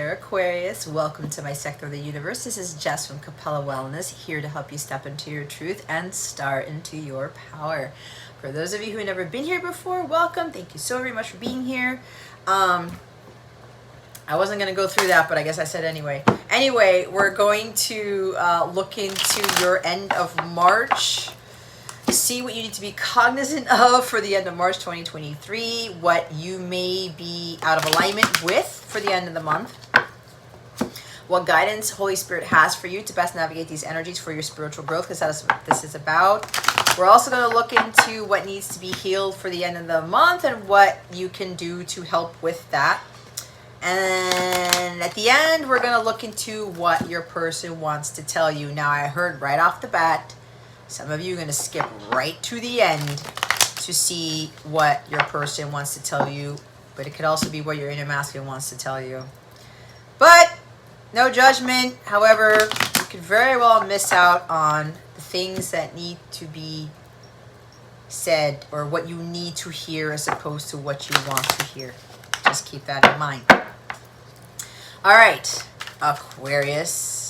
there, Aquarius. Welcome to my sector of the universe. This is Jess from Capella Wellness, here to help you step into your truth and start into your power. For those of you who have never been here before, welcome. Thank you so very much for being here. I wasn't going to go through that, but I guess I said anyway. Anyway, we're going to look into your end of March. See what you need to be cognizant of for the end of March 2023, what you may be out of alignment with for the end of the month, what guidance Holy Spirit has for you to best navigate these energies for your spiritual growth, because that's what this is about. We're also going to look into what needs to be healed for the end of the month and what you can do to help with that. And at the end, we're going to look into what your person wants to tell you. Now, I heard right off the bat, some of you are going to skip right to the end to see what your person wants to tell you, but it could also be what your inner masculine wants to tell you. But no judgment. However, you could very well miss out on the things that need to be said or what you need to hear as opposed to what you want to hear. Just keep that in mind. All right, Aquarius.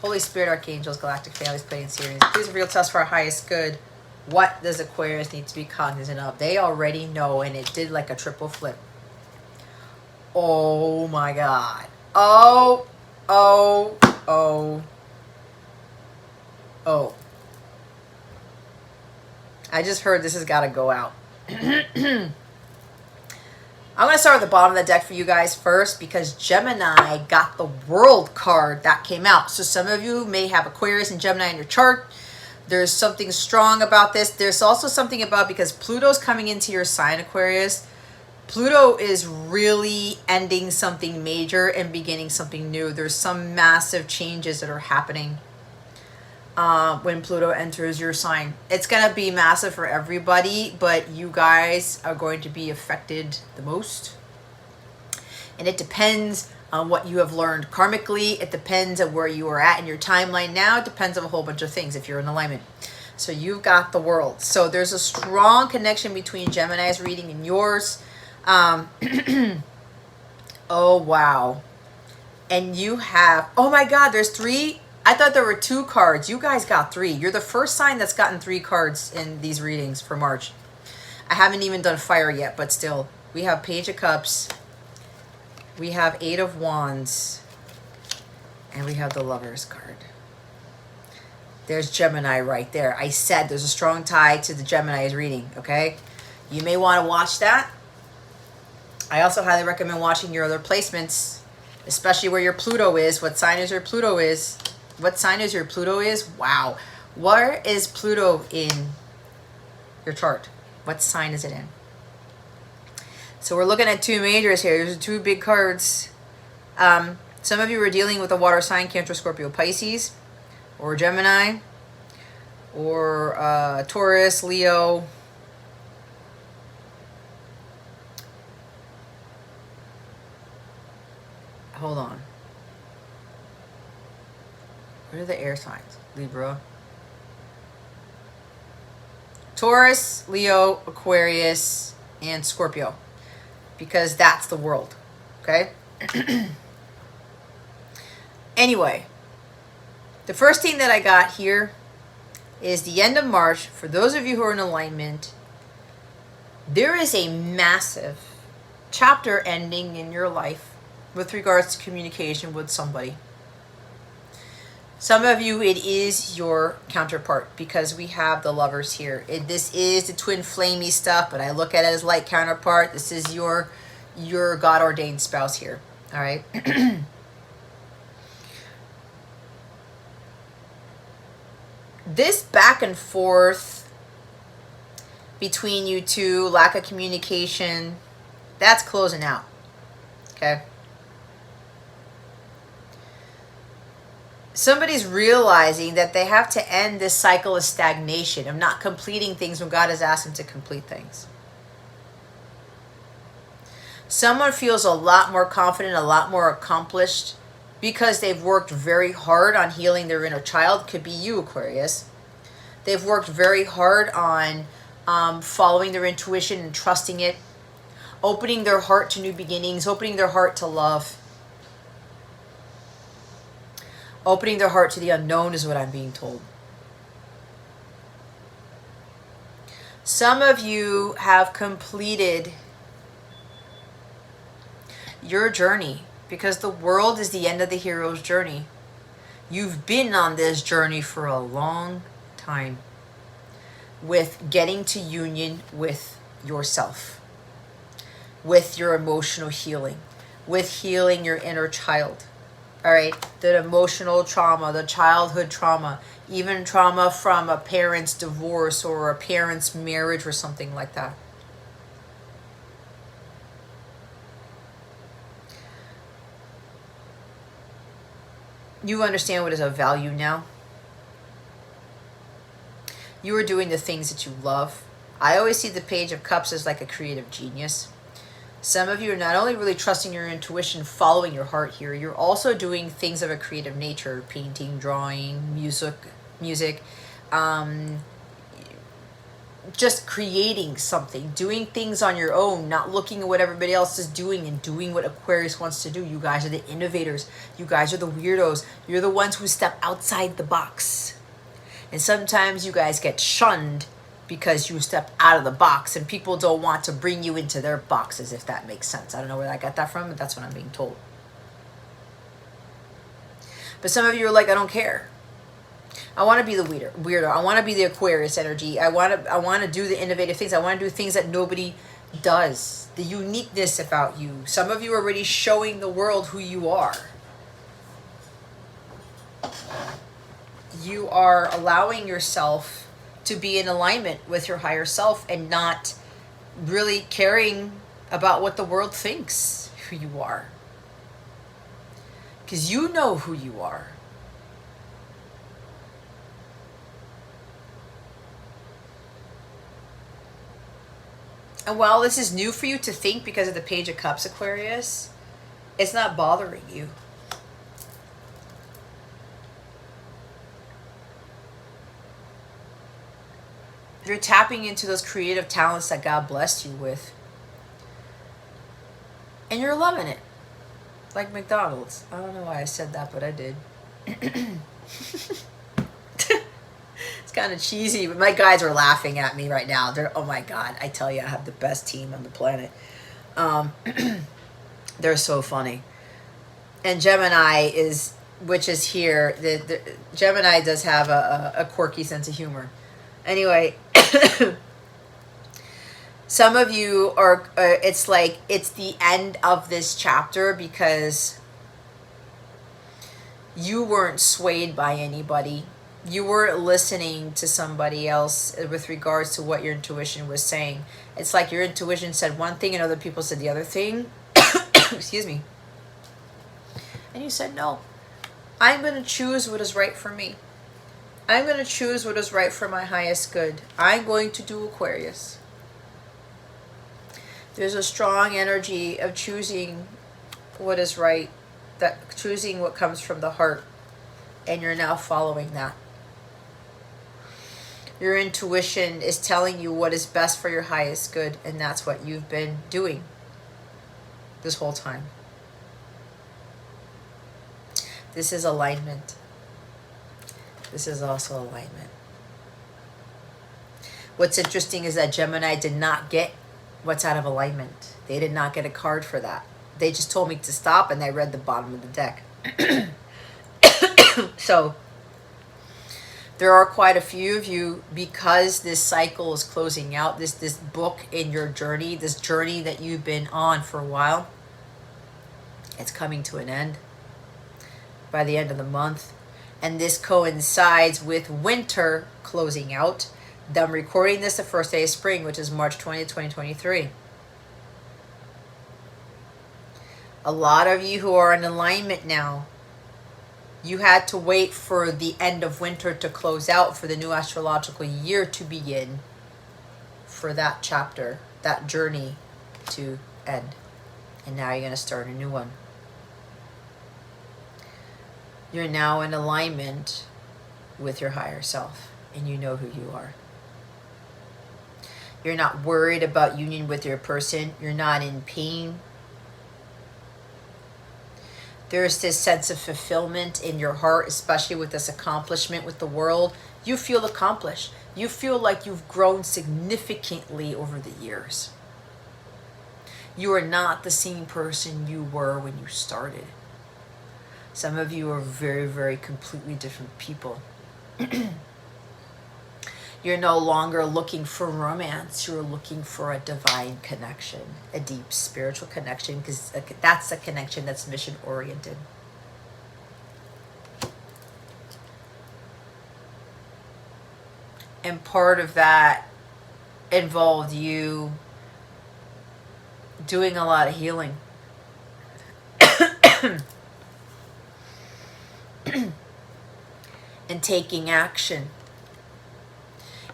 Holy Spirit, Archangels, Galactic Families, Playing Series. Please reveal to us for our highest good. What does Aquarius need to be cognizant of? They already know, and it did like a triple flip. Oh my God. Oh. I just heard this has got to go out. I'm going to start with the bottom of the deck for you guys first because Gemini got the World card that came out. So some of you may have Aquarius and Gemini in your chart. There's something strong about this. There's also something about, because Pluto's coming into your sign, Aquarius, Pluto is really ending something major and beginning something new. There's some massive changes that are happening when Pluto enters your sign. It's going to be massive for everybody, but you guys are going to be affected the most. And it depends on what you have learned karmically. It depends on where you are at in your timeline now. It depends on a whole bunch of things if you're in alignment. So you've got the World. So there's a strong connection between Gemini's reading and yours. Oh, wow. And you have, oh my God, there's 3. I thought there were 2 cards. You guys got 3. You're the first sign that's gotten 3 cards in these readings for March. I haven't even done fire yet, but still. We have Page of Cups. We have 8 of Wands. And we have the Lovers card. There's Gemini right there. I said there's a strong tie to the Gemini's reading, okay? You may want to watch that. I also highly recommend watching your other placements, especially where your Pluto is. What sign is your Pluto is? What sign is your Pluto is? Wow. Where is Pluto in your chart? What sign is it in? So we're looking at 2 majors here. There's 2 big cards. Some of you are dealing with a water sign, Cancer, Scorpio, Pisces, or Gemini, or Taurus, Leo. Hold on. What are the air signs? Libra. Taurus, Leo, Aquarius, and Scorpio. Because that's the World. Okay? Anyway. The first thing that I got here is the end of March. For those of you who are in alignment, there is a massive chapter ending in your life with regards to communication with somebody. Some of you, it is your counterpart because we have the Lovers here. This is the twin flamey stuff, but I look at it as light counterpart. This is your God-ordained spouse here. All right? This back and forth between you two, lack of communication, that's closing out. Okay? Somebody's realizing that they have to end this cycle of stagnation, of not completing things when God has asked them to complete things. Someone feels a lot more confident, a lot more accomplished because they've worked very hard on healing their inner child. Could be you, Aquarius. They've worked very hard on following their intuition and trusting it, opening their heart to new beginnings, opening their heart to love. Opening their heart to the unknown is what I'm being told. Some of you have completed your journey, because the world is the end of the hero's journey. You've been on this journey for a long time with getting to union with yourself, with your emotional healing, with healing your inner child. All right, the emotional trauma, the childhood trauma, even trauma from a parent's divorce or a parent's marriage or something like that. You understand what is of value now. You are doing the things that you love. I always see the Page of Cups as like a creative genius. Some of you are not only really trusting your intuition, following your heart here, you're also doing things of a creative nature, painting, drawing, music, just creating something, doing things on your own, not looking at what everybody else is doing and doing what Aquarius wants to do. You guys are the innovators. You guys are the weirdos. You're the ones who step outside the box. And sometimes you guys get shunned because you step out of the box and people don't want to bring you into their boxes, if that makes sense. I don't know where I got that from, but that's what I'm being told. But some of you are like, I don't care. I want to be the weirdo. I want to be the Aquarius energy. I want to do the innovative things. I want to do things that nobody does. The uniqueness about you. Some of you are already showing the world who you are. You are allowing yourself to be in alignment with your higher self and not really caring about what the world thinks who you are. Because you know who you are. And while this is new for you to think because of the Page of Cups, Aquarius, it's not bothering you. You're tapping into those creative talents that God blessed you with. And you're loving it. Like McDonald's. I don't know why I said that, but I did. It's kind of cheesy, but my guys are laughing at me right now. They're, oh my God, I tell you, I have the best team on the planet. They're so funny. And Gemini is, which is here, the Gemini does have a quirky sense of humor. Anyway, some of you are, it's like, it's the end of this chapter because you weren't swayed by anybody. You weren't listening to somebody else with regards to what your intuition was saying. It's like your intuition said one thing and other people said the other thing. Excuse me. And you said, no, I'm going to choose what is right for me. I'm going to choose what is right for my highest good. I'm going to do Aquarius. There's a strong energy of choosing what is right, that choosing what comes from the heart, and you're now following that. Your intuition is telling you what is best for your highest good, and that's what you've been doing this whole time. This is alignment. This is also alignment. What's interesting is that Gemini did not get what's out of alignment. They did not get a card for that. They just told me to stop, and I read the bottom of the deck. So there are quite a few of you, because this cycle is closing out, this book in your journey, this journey that you've been on for a while, it's coming to an end by the end of the month. And this coincides with winter closing out. I'm recording this the first day of spring, which is March 20th, 2023. A lot of you who are in alignment now, you had to wait for the end of winter to close out, for the new astrological year to begin, for that chapter, that journey to end. And now you're going to start a new one. You're now in alignment with your higher self, and you know who you are. You're not worried about union with your person. You're not in pain. There's this sense of fulfillment in your heart, especially with this accomplishment with the world. You feel accomplished. You feel like you've grown significantly over the years. You are not the same person you were when you started. Some of you are very, very completely different people. You're no longer looking for romance. You're looking for a divine connection, a deep spiritual connection, because that's a connection that's mission oriented. And part of that involved you doing a lot of healing. And taking action.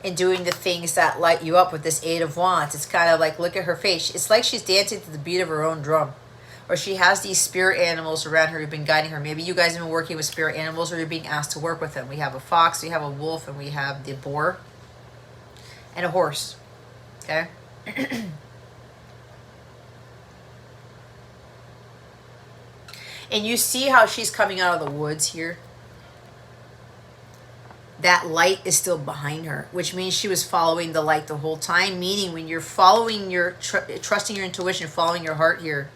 And doing the things that light you up with this Eight of Wands. It's kind of like, look at her face. It's like she's dancing to the beat of her own drum. Or she has these spirit animals around her who've been guiding her. Maybe you guys have been working with spirit animals, or you're being asked to work with them. We have a fox, we have a wolf, and we have the boar. And a horse. Okay? And you see how she's coming out of the woods here? That light is still behind her, which means she was following the light the whole time. Meaning when you're following your, trusting your intuition, following your heart here,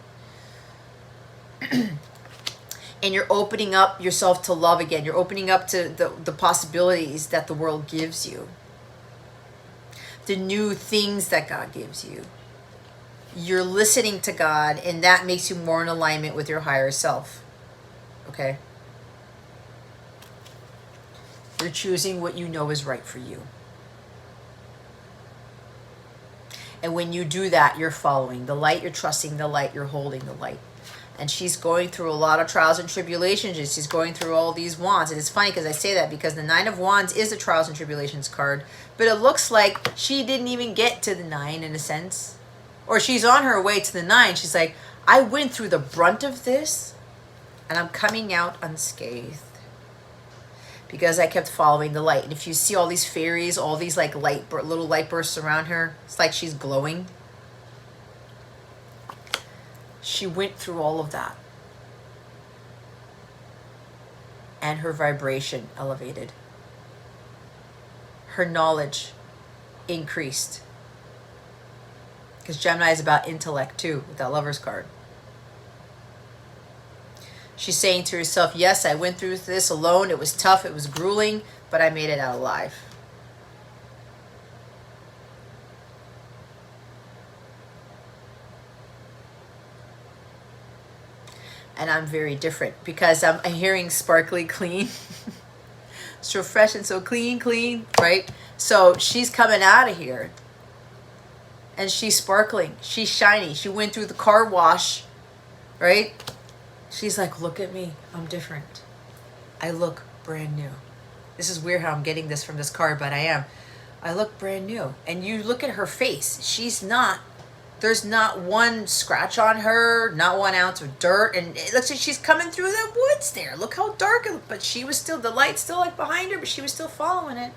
and you're opening up yourself to love again. You're opening up to the possibilities that the world gives you. The new things that God gives you. You're listening to God, and that makes you more in alignment with your higher self. Okay? You're choosing what you know is right for you. And when you do that, you're following the light, you're trusting the light, you're holding the light. And she's going through a lot of trials and tribulations. She's going through all these wands. And it's funny because I say that because the Nine of Wands is the trials and tribulations card. But it looks like she didn't even get to the 9 in a sense. Or she's on her way to the 9. She's like, I went through the brunt of this and I'm coming out unscathed. Because I kept following the light. And if you see all these fairies, all these like little light bursts around her, it's like she's glowing. She went through all of that. And her vibration elevated. Her knowledge increased. Because Gemini is about intellect too, with that Lover's card. She's saying to herself, yes, I went through this alone. It was tough. It was grueling, but I made it out alive. And I'm very different because I'm hearing sparkly clean. So fresh and so clean, right? So she's coming out of here. And she's sparkling. She's shiny. She went through the car wash, right? She's like, look at me. I'm different. I look brand new. This is weird how I'm getting this from this card, but I am. I look brand new. And you look at her face. She's not, there's not one scratch on her, not 1 ounce of dirt. And it looks like she's coming through the woods there. Look how dark it looked. But she was still, the light's still like behind her, but she was still following it.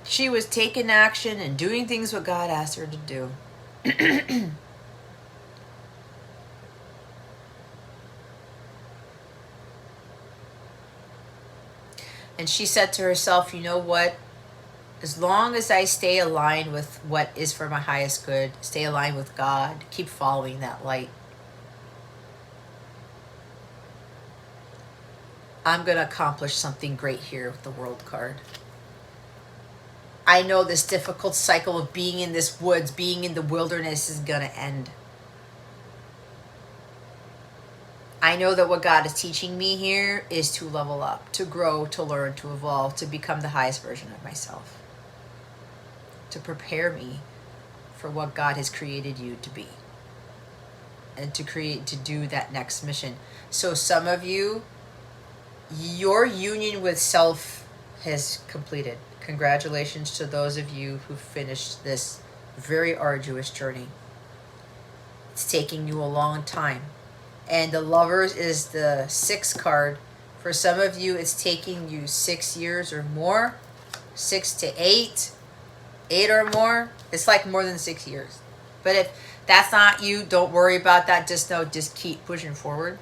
She was taking action and doing things what God asked her to do. And she said to herself, you know what? As long as I stay aligned with what is for my highest good, stay aligned with God, keep following that light, I'm going to accomplish something great here with the World card. I know this difficult cycle of being in this woods, being in the wilderness is going to end. I know that what God is teaching me here is to level up, to grow, to learn, to evolve, to become the highest version of myself. To prepare me for what God has created you to be. And to do that next mission. So some of you, your union with self has completed. Congratulations to those of you who finished this very arduous journey. It's taking you a long time. And the Lovers is the 6th card. For some of you, it's taking you 6 years or more. 6 to 8. 8 or more. It's like more than 6 years. But if That's not you. Don't worry about that. Just know, just keep pushing forward.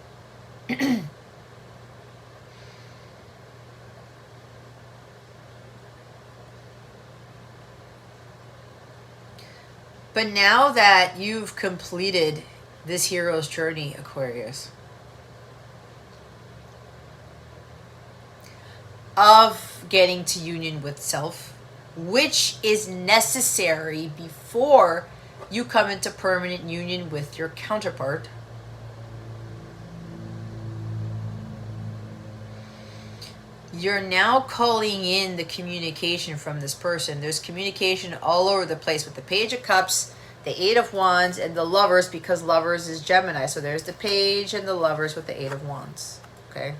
But now that you've completed this hero's journey, Aquarius, of getting to union with self, which is necessary before you come into permanent union with your counterpart, you're now calling in the communication from this person. There's communication all over the place with the Page of Cups, the Eight of Wands, and the Lovers, because Lovers is Gemini. So there's the Page and the Lovers with the Eight of Wands. Okay.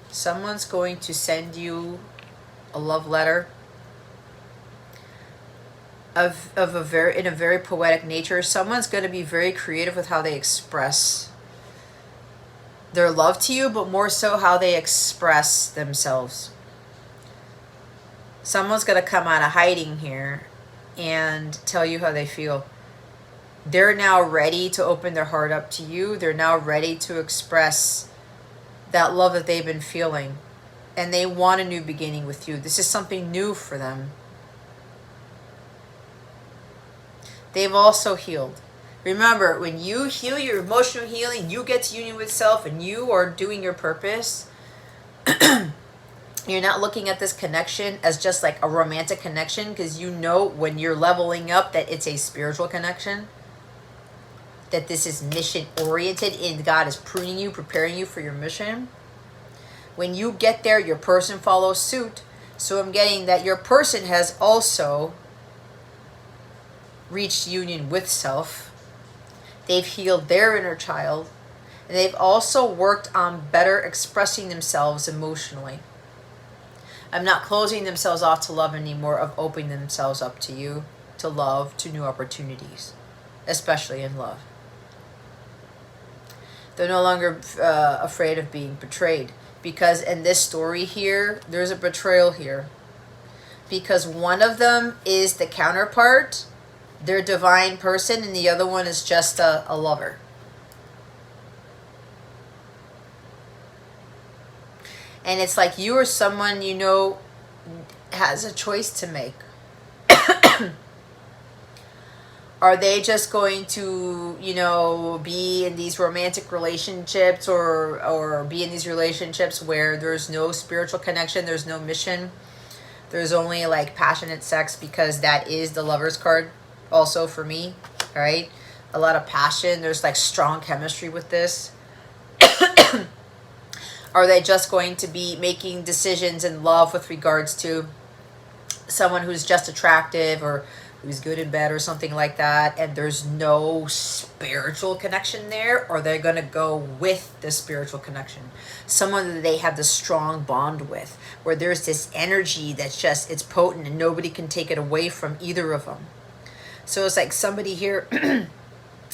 Someone's going to send you a love letter of a very poetic nature. Someone's going to be very creative with how they express their love to you, but more so how they express themselves. Someone's going to come out of hiding here and tell you how they feel. They're now ready to open their heart up to you. They're now ready to express that love that they've been feeling. And they want a new beginning with you. This is something new for them. They've also healed. Remember, when you heal your emotional healing, you get to union with self and you are doing your purpose. You're not looking at this connection as just like a romantic connection, because you know when you're leveling up that it's a spiritual connection. That this is mission oriented and God is pruning you, preparing you for your mission. When you get there, your person follows suit. So I'm getting that your person has also reached union with self. They've healed their inner child. And they've also worked on better expressing themselves emotionally. I'm not closing themselves off to love anymore, of opening themselves up to you, to love, to new opportunities, especially in love. They're no longer afraid of being betrayed. Because in this story here, there's a betrayal here. Because one of them is the counterpart, their divine person, and the other one is just a lover. And it's like you or someone you know has a choice to make. Are they just going to, you know, be in these romantic relationships or be in these relationships where there's no spiritual connection, there's no mission, there's only like passionate sex, because that is the Lover's card also for me, right? A lot of passion, there's like strong chemistry with this. Are they just going to be making decisions in love with regards to someone who's just attractive or who's good in bed or something like that, and there's no spiritual connection there? Or they're going to go with the spiritual connection, someone that they have the strong bond with, where there's this energy that's just, it's potent and nobody can take it away from either of them. So it's like somebody here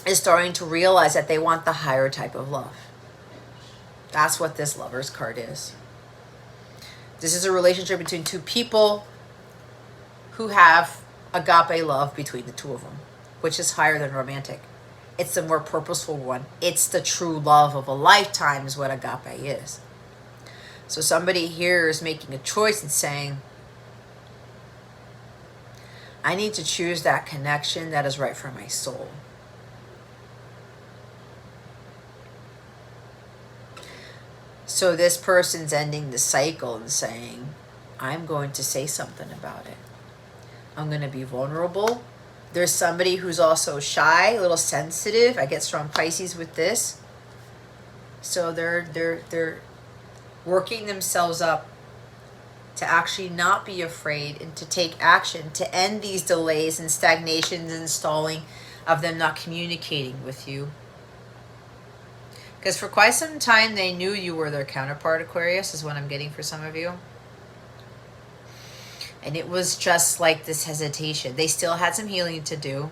is starting to realize that they want the higher type of love. That's what this Lover's card is. This is a relationship between two people who have agape love between the two of them, which is higher than romantic. It's the more purposeful one. It's the true love of a lifetime is what agape is. So somebody here is making a choice and saying, I need to choose that connection that is right for my soul. So this person's ending the cycle and saying, I'm going to say something about it. I'm going to be vulnerable. There's somebody who's also shy, a little sensitive. I get strong Pisces with this. So they're working themselves up to actually not be afraid and to take action, to end these delays and stagnations and stalling of them not communicating with you. Because for quite some time they knew you were their counterpart, Aquarius, is what I'm getting for some of you. And it was just like this hesitation. They still had some healing to do.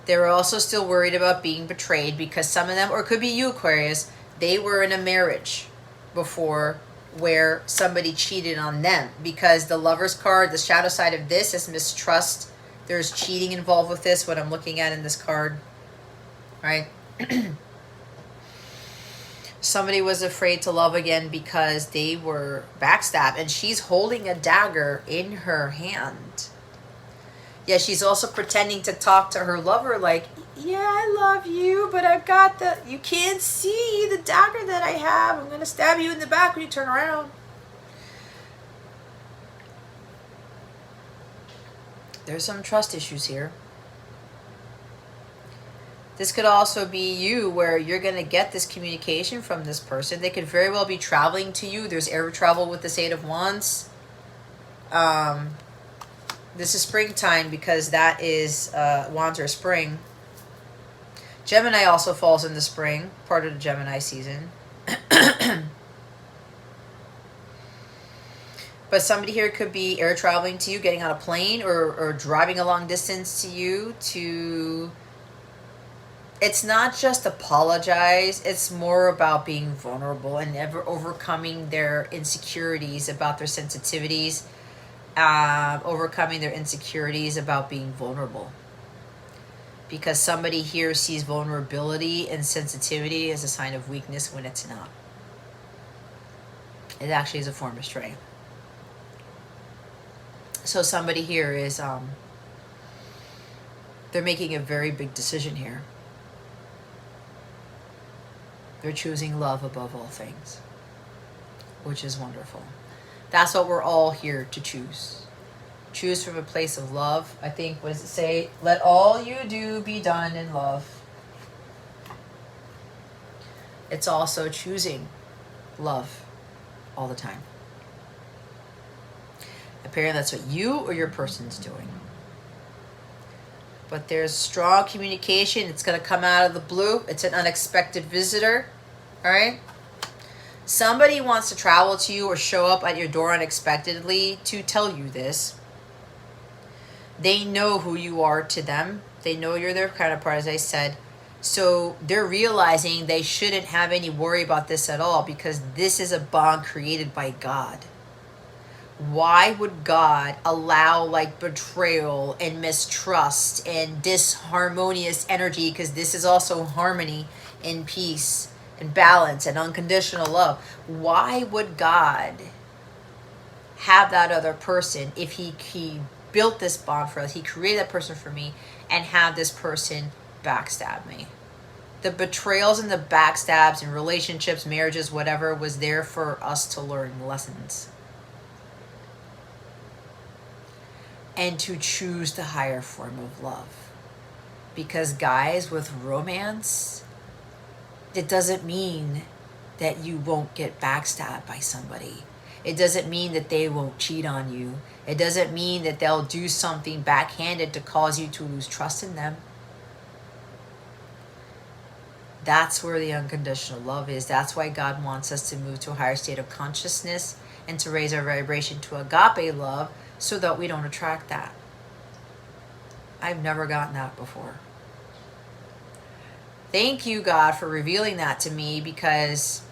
They were also still worried about being betrayed, because some of them, or it could be you, Aquarius, they were in a marriage before where somebody cheated on them, because the Lover's card, the shadow side of this is mistrust. There's cheating involved with this, what I'm looking at in this card, right? Somebody was afraid to love again because they were backstabbed, and she's holding a dagger in her hand. Yeah, she's also pretending to talk to her lover like, yeah, I love you, but I've got you can't see the dagger that I have. I'm going to stab you in the back when you turn around. There's some trust issues here. This could also be you, where you're going to get this communication from this person. They could very well be traveling to you. There's air travel with this 8 of Wands. This is springtime, because that is Wands are spring. Gemini also falls in the spring, part of the Gemini season. But somebody here could be air traveling to you, getting on a plane, or driving a long distance to you to... It's not just apologize. It's more about being vulnerable and ever overcoming their insecurities about their sensitivities, overcoming their insecurities about being vulnerable. Because somebody here sees vulnerability and sensitivity as a sign of weakness when it's not. It actually is a form of strength. So somebody here is, they're making a very big decision here. They're choosing love above all things, which is wonderful. That's what we're all here to choose. Choose from a place of love. I think, what does it say? Let all you do be done in love. It's also choosing love all the time. Apparently that's what you or your person's doing. But there's strong communication. It's going to come out of the blue. It's an unexpected visitor. All right? Somebody wants to travel to you or show up at your door unexpectedly to tell you this. They know who you are to them. They know you're their counterpart, as I said. So they're realizing they shouldn't have any worry about this at all, because this is a bond created by God. Why would God allow like betrayal and mistrust and disharmonious energy? Because this is also harmony and peace and balance and unconditional love. Why would God have that other person if he built this bond for us? He created that person for me, and have this person backstab me. The betrayals and the backstabs in relationships, marriages, whatever, was there for us to learn lessons. And to choose the higher form of love. Because guys, with romance, it doesn't mean that you won't get backstabbed by somebody. It doesn't mean that they won't cheat on you. It doesn't mean that they'll do something backhanded to cause you to lose trust in them. That's where the unconditional love is. That's why God wants us to move to a higher state of consciousness and to raise our vibration to agape love, so that we don't attract that. I've never gotten that before. Thank you, God, for revealing that to me, because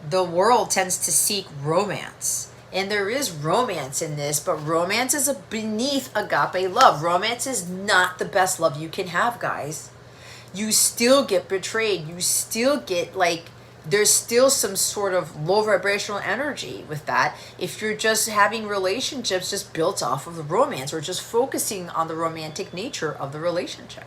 the world tends to seek romance. And there is romance in this, but romance is beneath agape love. Romance is not the best love you can have, guys. You still get betrayed. You still get there's still some sort of low vibrational energy with that if you're just having relationships just built off of the romance, or just focusing on the romantic nature of the relationship.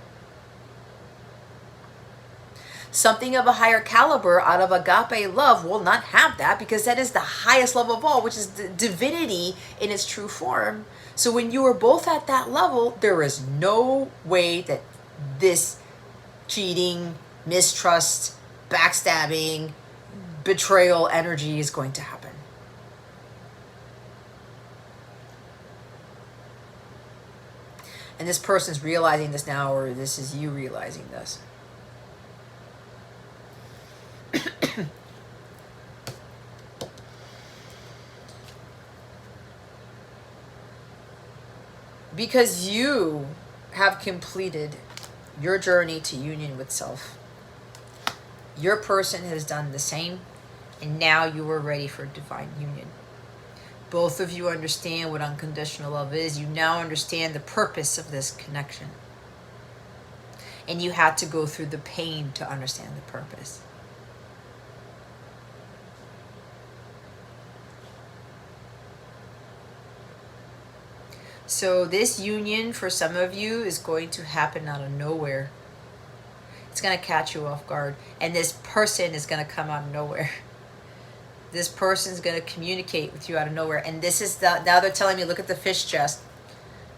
Something of a higher caliber out of agape love will not have that, because that is the highest level of all, which is the divinity in its true form. So when you are both at that level, there is no way that this cheating, mistrust, backstabbing, betrayal energy is going to happen. And this person's realizing this now, or this is you realizing this. Because you have completed your journey to union with self. Your person has done the same. And now you are ready for divine union. Both of you understand what unconditional love is. You now understand the purpose of this connection. And you had to go through the pain to understand the purpose. So this union for some of you is going to happen out of nowhere. It's going to catch you off guard. And this person is going to come out of nowhere. This person is going to communicate with you out of nowhere. And this is now they're telling me, look at the fish chest.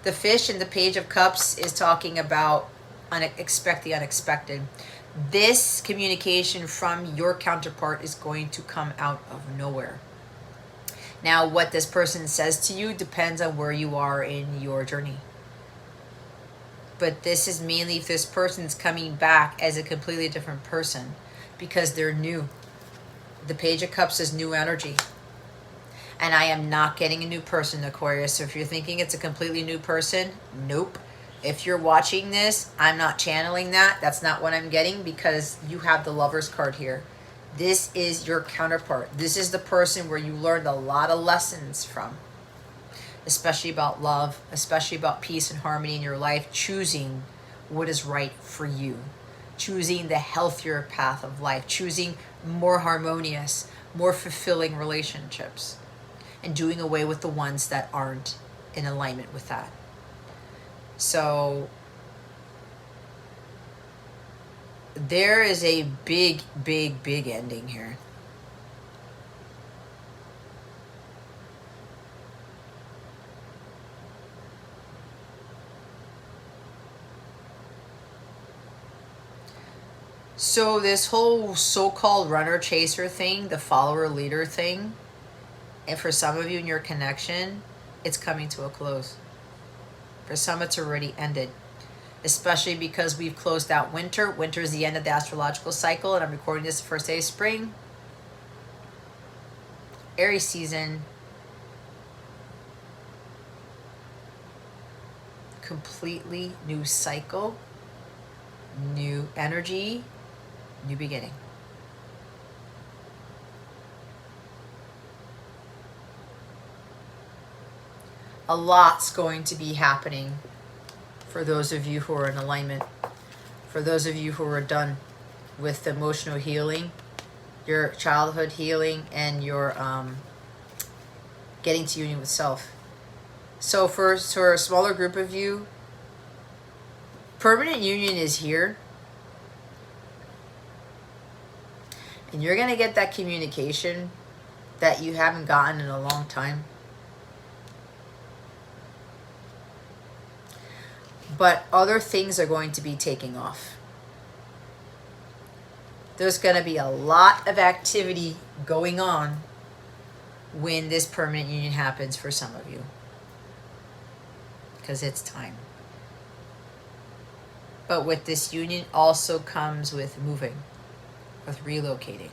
The fish in the Page of Cups is talking about expect the unexpected. This communication from your counterpart is going to come out of nowhere. Now, what this person says to you depends on where you are in your journey. But this is mainly if this person's coming back as a completely different person because they're new. The Page of Cups is new energy. And I am not getting a new person, Aquarius. So if you're thinking it's a completely new person, nope. If you're watching this, I'm not channeling that. That's not what I'm getting because you have the Lover's card here. This is your counterpart. This is the person where you learned a lot of lessons from, especially about love, especially about peace and harmony in your life, choosing what is right for you, choosing the healthier path of life, choosing more harmonious, more fulfilling relationships, and doing away with the ones that aren't in alignment with that. So there is a big, big, big ending here. So this whole so-called runner chaser thing, the follower leader thing, and for some of you in your connection, it's coming to a close. For some, it's already ended. Especially because we've closed out winter. Winter is the end of the astrological cycle, and I'm recording this the first day of spring. Aries season. Completely new cycle. New energy. New beginning. A lot's going to be happening for those of you who are in alignment. For those of you who are done with emotional healing, your childhood healing, and your getting to union with self. So for a smaller group of you, permanent union is here. And you're going to get that communication that you haven't gotten in a long time. But other things are going to be taking off. There's going to be a lot of activity going on when this permanent union happens for some of you. Because it's time. But with this union also comes with moving. With relocating.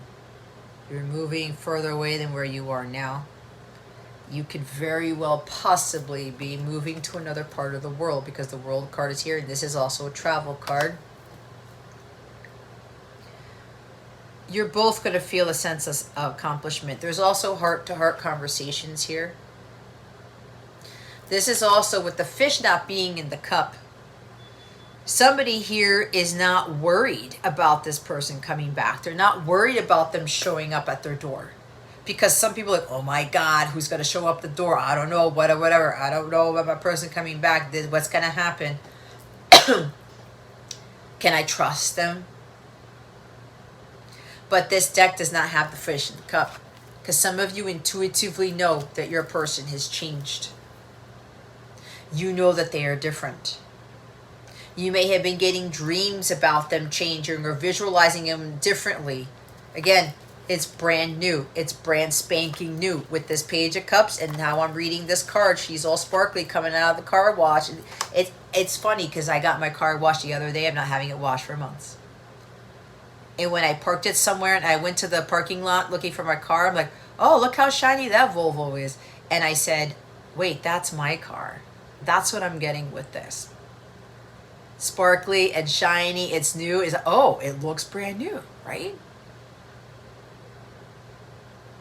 You're moving further away than where you are now. You could very well possibly be moving to another part of the world because the world card is here, and this is also a travel card. You're both going to feel a sense of accomplishment. There's also heart-to-heart conversations here. This is also with the fish not being in the cup. Somebody here is not worried about this person coming back. They're not worried about them showing up at their door. Because some people are like, oh my God, who's going to show up the door? I don't know, whatever. I don't know about my person coming back. What's going to happen? Can I trust them? But this deck does not have the fish in the cup. Because some of you intuitively know that your person has changed. You know that they are different. You may have been getting dreams about them changing or visualizing them differently. Again, it's brand new. It's brand spanking new with this Page of Cups. And now I'm reading this card. She's all sparkly coming out of the car wash. It's funny because I got my car washed the other day. I'm not having it washed for months. And when I parked it somewhere and I went to the parking lot looking for my car, I'm like, oh, look how shiny that Volvo is. And I said, wait, that's my car. That's what I'm getting with this. Sparkly and shiny, it's new. It looks brand new, right?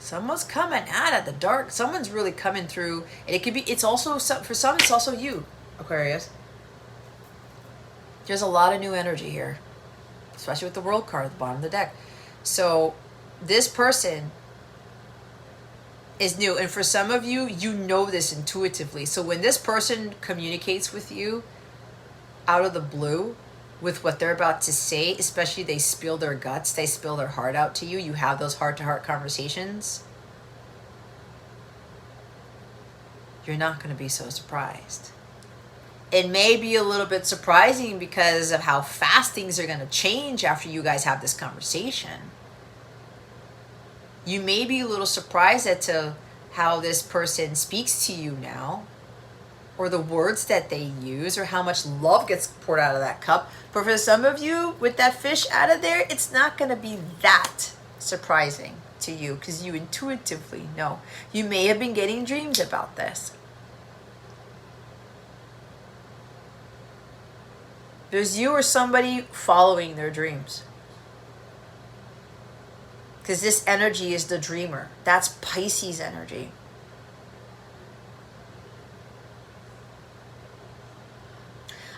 Someone's coming out of the dark. Someone's really coming through. And it could be, it's also, for some, it's also you, Aquarius. There's a lot of new energy here, especially with the World card at the bottom of the deck. So this person is new. And for some of you, you know this intuitively. So when this person communicates with you out of the blue with what they're about to say, especially they spill their guts, they spill their heart out to you, you have those heart-to-heart conversations, you're not going to be so surprised. It may be a little bit surprising because of how fast things are going to change after you guys have this conversation. You may be a little surprised as to how this person speaks to you now, or the words that they use, or how much love gets poured out of that cup. But for some of you, with that fish out of there, it's not going to be that surprising to you because you intuitively know. You may have been getting dreams about this. There's you or somebody following their dreams. Because this energy is the dreamer. That's Pisces energy.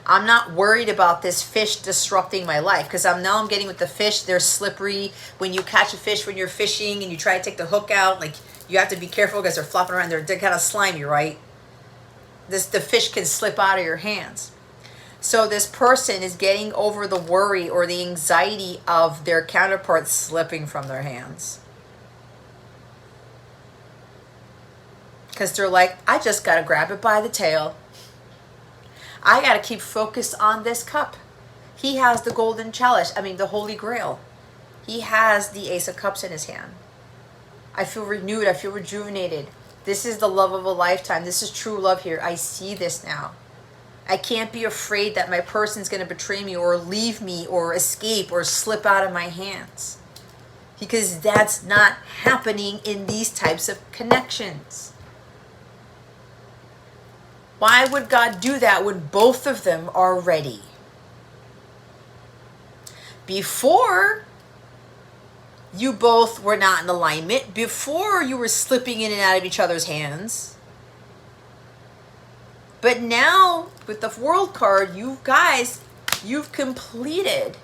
I'm not worried about this fish disrupting my life because I'm getting with the fish. They're slippery. When you catch a fish when you're fishing and you try to take the hook out, like you have to be careful because they're flopping around. They're kind of slimy, right? The fish can slip out of your hands. So this person is getting over the worry or the anxiety of their counterpart slipping from their hands. Because they're like, I just got to grab it by the tail. I got to keep focused on this cup. He has the golden chalice. The Holy Grail. He has the Ace of Cups in his hand. I feel renewed. I feel rejuvenated. This is the love of a lifetime. This is true love here. I see this now. I can't be afraid that my person's going to betray me or leave me or escape or slip out of my hands. Because that's not happening in these types of connections. Why would God do that when both of them are ready? Before, you both were not in alignment. Before, you were slipping in and out of each other's hands. But now, with the World card, you've completed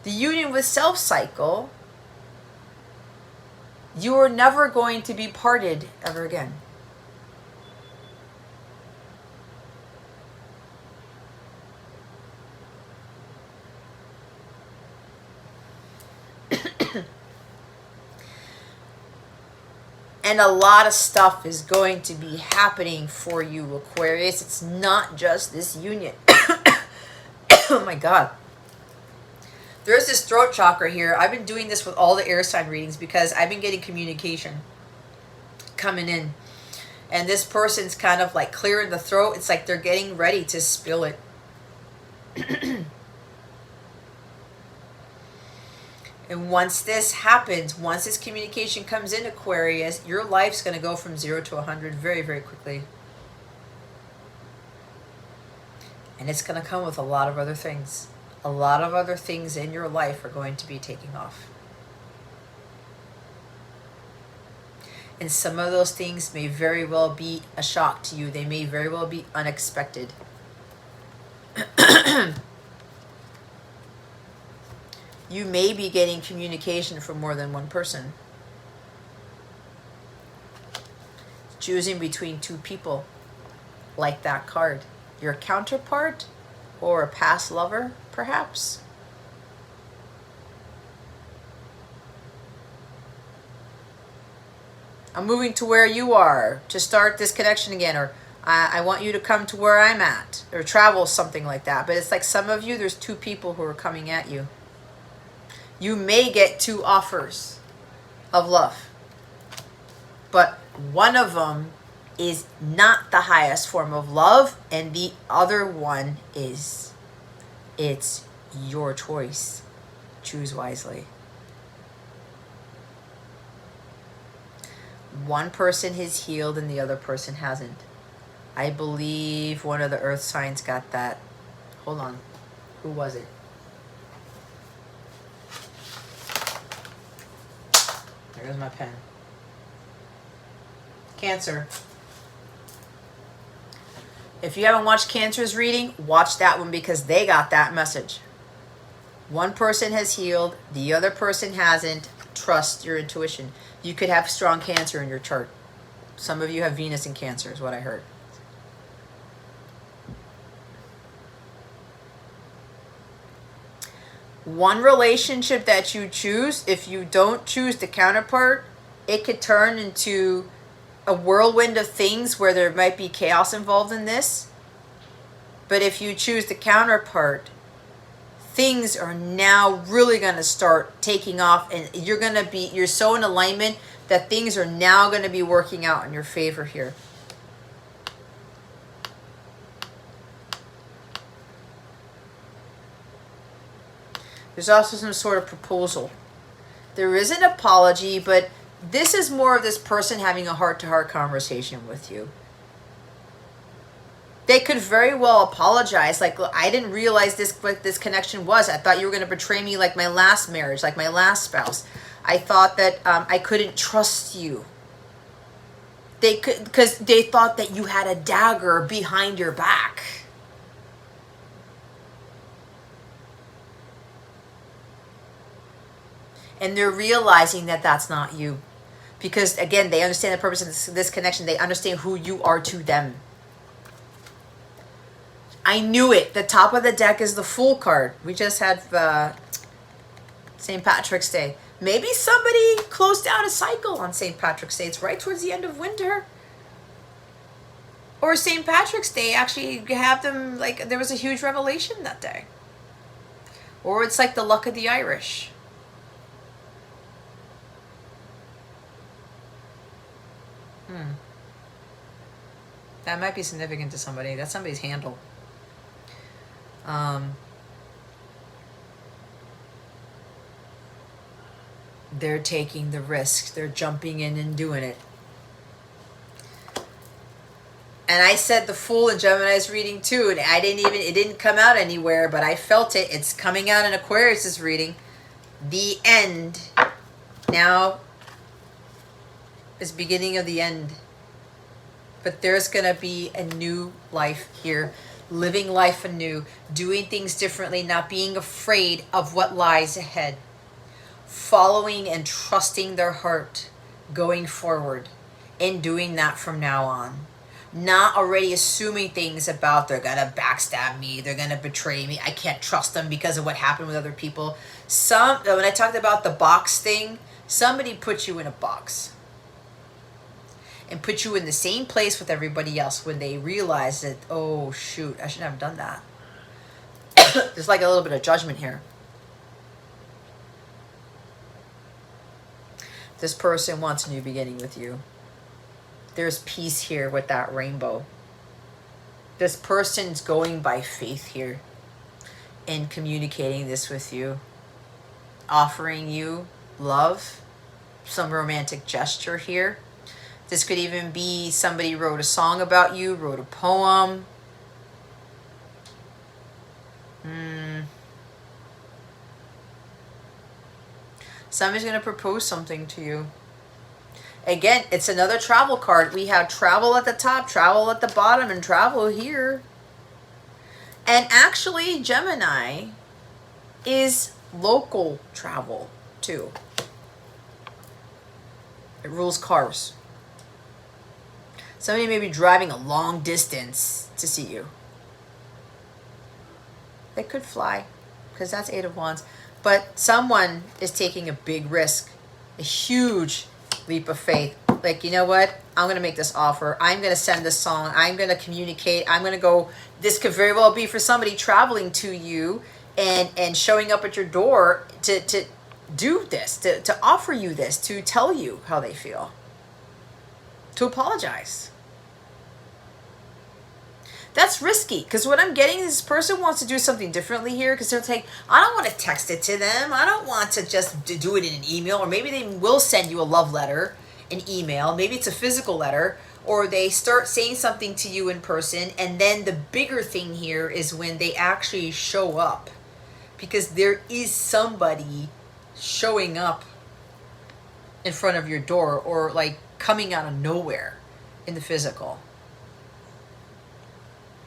the union with self cycle. You are never going to be parted ever again. And a lot of stuff is going to be happening for you, Aquarius. It's not just this union. Oh my God. There's this throat chakra here. I've been doing this with all the air sign readings because I've been getting communication coming in. And this person's kind of like clearing the throat. It's like they're getting ready to spill it. And once this happens, once this communication comes in, Aquarius, your life's going to go from 0 to 100 very, very quickly. And it's going to come with a lot of other things. A lot of other things in your life are going to be taking off. And some of those things may very well be a shock to you. They may very well be unexpected. You may be getting communication from more than one person. Choosing between two people, like that card. Your counterpart or a past lover, perhaps. I'm moving to where you are to start this connection again, or I want you to come to where I'm at, or travel, something like that. But it's like some of you, there's two people who are coming at you. You may get two offers of love, but one of them is not the highest form of love, and the other one is. It's your choice. Choose wisely. One person is healed and the other person hasn't. I believe one of the earth signs got that. Hold on. Who was it? There's my pen. Cancer. If you haven't watched Cancer's reading, watch that one because they got that message. One person has healed, the other person hasn't. Trust your intuition. You could have strong Cancer in your chart. Some of you have Venus in Cancer, is what I heard. One relationship that you choose, if you don't choose the counterpart, it could turn into a whirlwind of things where there might be chaos involved in this. But if you choose the counterpart, things are now really going to start taking off, and you're so in alignment that things are now going to be working out in your favor here. There's also some sort of proposal. There is an apology, but this is more of this person having a heart-to-heart conversation with you. They could very well apologize. Like, look, I didn't realize what this connection was. I thought you were going to betray me like my last marriage, like my last spouse. I thought that I couldn't trust you. Because they thought that you had a dagger behind your back. And they're realizing that that's not you. Because, again, they understand the purpose of this connection. They understand who you are to them. I knew it. The top of the deck is the Fool card. We just had St. Patrick's Day. Maybe somebody closed out a cycle on St. Patrick's Day. It's right towards the end of winter. Or St. Patrick's Day, actually have them, like, there was a huge revelation that day. Or it's like the luck of the Irish. That might be significant to somebody. That's somebody's handle. They're taking the risk. They're jumping in and doing it. And I said the Fool in Gemini's reading too, and it didn't come out anywhere, but I felt it. It's coming out in Aquarius's reading. The end now is beginning of the end. But there's going to be a new life here. Living life anew. Doing things differently. Not being afraid of what lies ahead. Following and trusting their heart. Going forward. And doing that from now on. Not already assuming things about they're going to backstab me. They're going to betray me. I can't trust them because of what happened with other people. When I talked about the box thing, somebody put you in a box. And put you in the same place with everybody else when they realize that, oh, shoot, I shouldn't have done that. There's like a little bit of judgment here. This person wants a new beginning with you. There's peace here with that rainbow. This person's going by faith here and communicating this with you. Offering you love, some romantic gesture here. This could even be somebody wrote a song about you, wrote a poem. Somebody's going to propose something to you. Again, it's another travel card. We have travel at the top, travel at the bottom, and travel here. And actually, Gemini is local travel, too. It rules cars. Somebody may be driving a long distance to see you. They could fly, because that's 8 of Wands. But someone is taking a big risk, a huge leap of faith. Like, you know what? I'm going to make this offer. I'm going to send this song. I'm going to communicate. I'm going to go. This could very well be for somebody traveling to you and showing up at your door to do this, to offer you this, to tell you how they feel. To apologize. That's risky, because what I'm getting is this person wants to do something differently here, because they're like, I don't want to text it to them. I don't want to just do it in an email, or maybe they will send you a love letter, an email. Maybe it's a physical letter, or they start saying something to you in person, and then the bigger thing here is when they actually show up, because there is somebody showing up in front of your door, or like coming out of nowhere in the physical.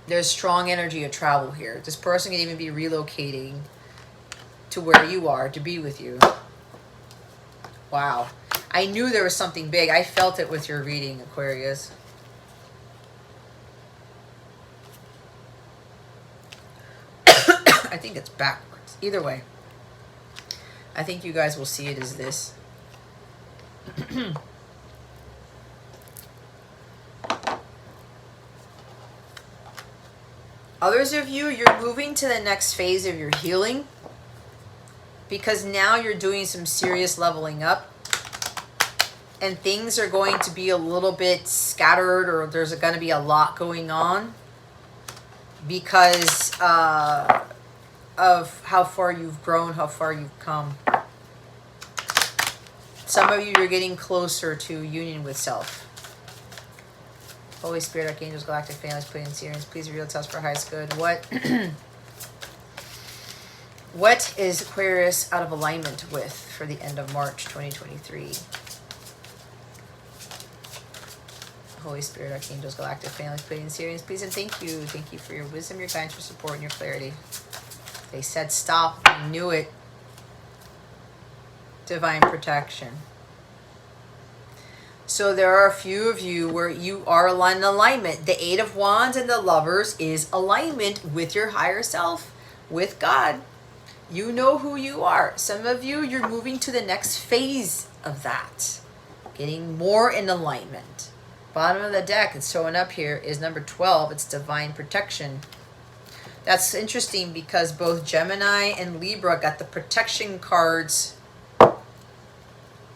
There's strong energy of travel here. This person can even be relocating to where you are to be with you. Wow. I knew there was something big. I felt it with your reading, Aquarius. I think it's backwards. Either way, I think you guys will see it as this. Others of you, you're moving to the next phase of your healing, because now you're doing some serious leveling up, and things are going to be a little bit scattered, or there's going to be a lot going on because of how far you've grown, how far you've come. Some of you are getting closer to union with self. Holy Spirit, Archangels, Galactic Families, put in Sirians, please reveal to us for highest good. What is Aquarius out of alignment with for the end of March 2023? Holy Spirit, Archangels, Galactic Families, put in Sirians, please, and thank you. Thank you for your wisdom, your guidance, your support, and your clarity. They said stop. I knew it. Divine protection. So there are a few of you where you are aligned in alignment. The Eight of Wands and the Lovers is alignment with your higher self, with God. You know who you are. Some of you, you're moving to the next phase of that. Getting more in alignment. Bottom of the deck, it's showing up here, is number 12. It's divine protection. That's interesting because both Gemini and Libra got the protection cards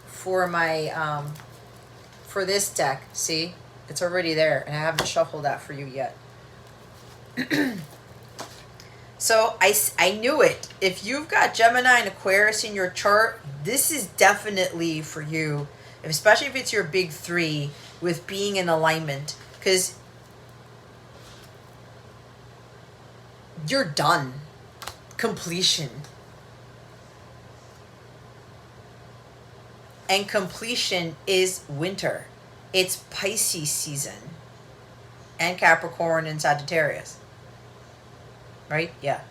for my for this deck. See, it's already there, and I haven't shuffled that for you yet. So I knew it. If you've got Gemini and Aquarius in your chart, this is definitely for you, especially if it's your big three with being in alignment, because you're done. Completion. And completion is winter. It's Pisces season. And Capricorn and Sagittarius. Right? Yeah.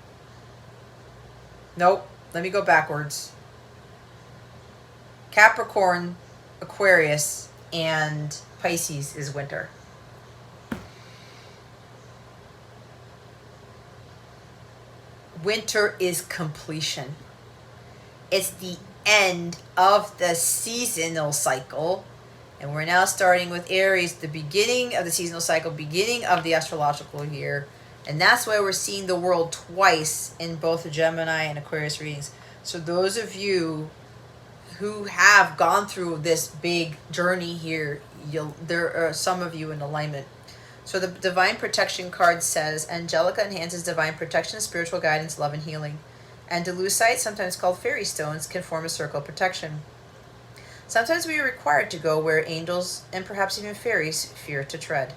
Nope. Let me go backwards. Capricorn, Aquarius, and Pisces is winter. Winter is completion. It's the end of the seasonal cycle, and we're now starting with Aries, the beginning of the seasonal cycle, beginning of the astrological year, and that's why we're seeing the world twice in both the Gemini and Aquarius readings. So those of you who have gone through this big journey here, there are some of you in alignment. So the divine protection card says, Angelica enhances divine protection, spiritual guidance, love, and healing. Andalusite, sometimes called fairy stones, can form a circle of protection. Sometimes we are required to go where angels and perhaps even fairies fear to tread.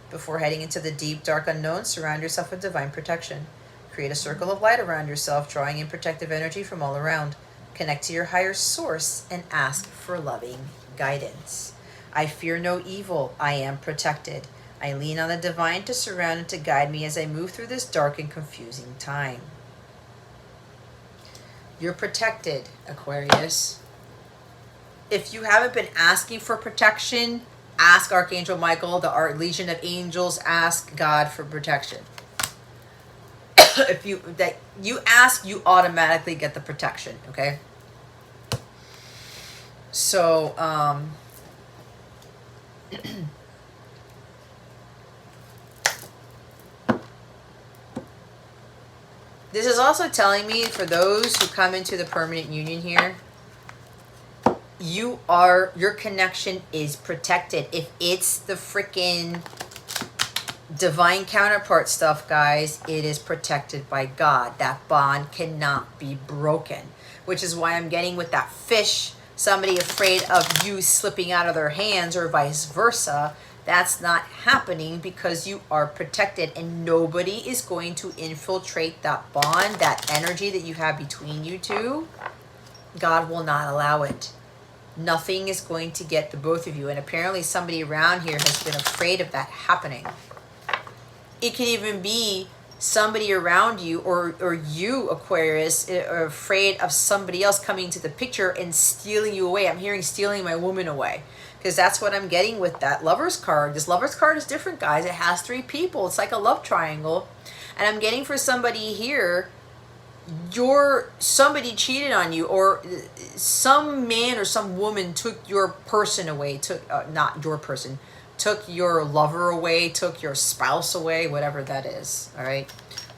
Before heading into the deep, dark unknown, surround yourself with divine protection. Create a circle of light around yourself, drawing in protective energy from all around. Connect to your higher source and ask for loving guidance. I fear no evil. I am protected. I lean on the divine to surround and to guide me as I move through this dark and confusing time. You're protected, Aquarius. If you haven't been asking for protection, ask Archangel Michael, the Legion of Angels, ask God for protection. If you ask, you automatically get the protection, okay? So, this is also telling me, for those who come into the permanent union here, your connection is protected. If it's the freaking divine counterpart stuff, guys, it is protected by God. That bond cannot be broken, which is why I'm getting with that fish, somebody afraid of you slipping out of their hands or vice versa. That's not happening because you are protected, and nobody is going to infiltrate that bond, that energy that you have between you two. God will not allow it. Nothing is going to get the both of you. And apparently somebody around here has been afraid of that happening. It can even be somebody around you, or you, Aquarius, are afraid of somebody else coming into the picture and stealing you away. I'm hearing stealing my woman away, because that's what I'm getting with that Lovers card. This Lovers card is different, guys. It has 3 people. It's like a love triangle. And I'm getting for somebody here, somebody cheated on you, or some man or some woman took your person away, not your person, took your lover away, took your spouse away, whatever that is. All right,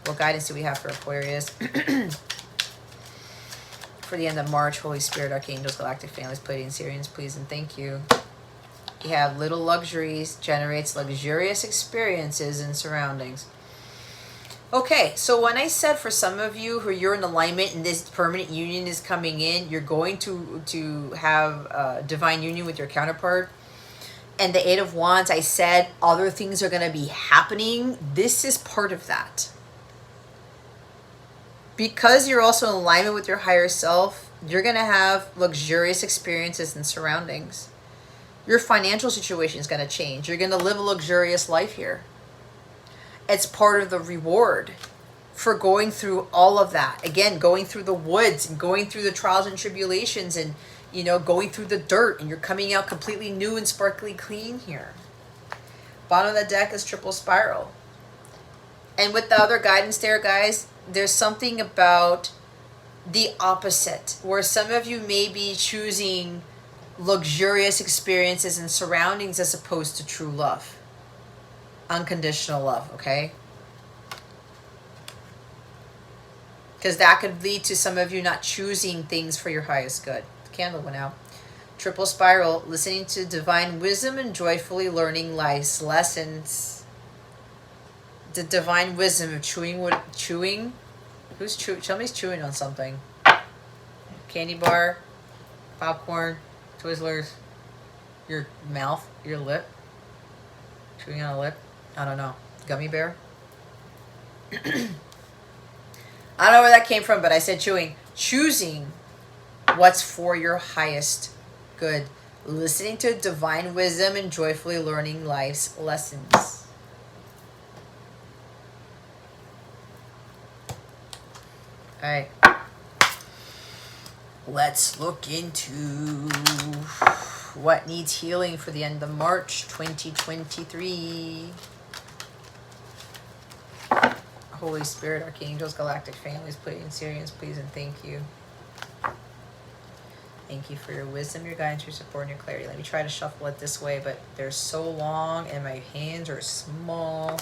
what guidance do we have for Aquarius for the end of March? Holy Spirit, Archangels, Galactic Families, Pleiadians, Sirians, please and thank you. You have little luxuries, generates luxurious experiences and surroundings. Okay, so when I said for some of you who you're in alignment and this permanent union is coming in, you're going to have a divine union with your counterpart. And the 8 of Wands, I said other things are going to be happening. This is part of that. Because you're also in alignment with your higher self, you're going to have luxurious experiences and surroundings. Your financial situation is going to change. You're going to live a luxurious life here. It's part of the reward for going through all of that. Again, going through the woods and going through the trials and tribulations and, you know, going through the dirt, and you're coming out completely new and sparkly clean here. Bottom of the deck is triple spiral. And with the other guidance there, guys, there's something about the opposite, where some of you may be choosing luxurious experiences and surroundings as opposed to true love. Unconditional love, okay? Because that could lead to some of you not choosing things for your highest good. The candle went out. Triple spiral, listening to divine wisdom and joyfully learning life's lessons. The divine wisdom of chewing. Who's chewing? Somebody's chewing on something. Candy bar, popcorn, Twizzlers, your mouth, your lip. Chewing on a lip. I don't know. Gummy bear? I don't know where that came from, but I said chewing. Choosing what's for your highest good. Listening to divine wisdom and joyfully learning life's lessons. All right. Let's look into what needs healing for the end of March 2023. Holy Spirit, Archangels, Galactic Families, Pleiadians, Sirians, please and thank you. Thank you for your wisdom, your guidance, your support, and your clarity. Let me try to shuffle it this way, but they're so long and my hands are small.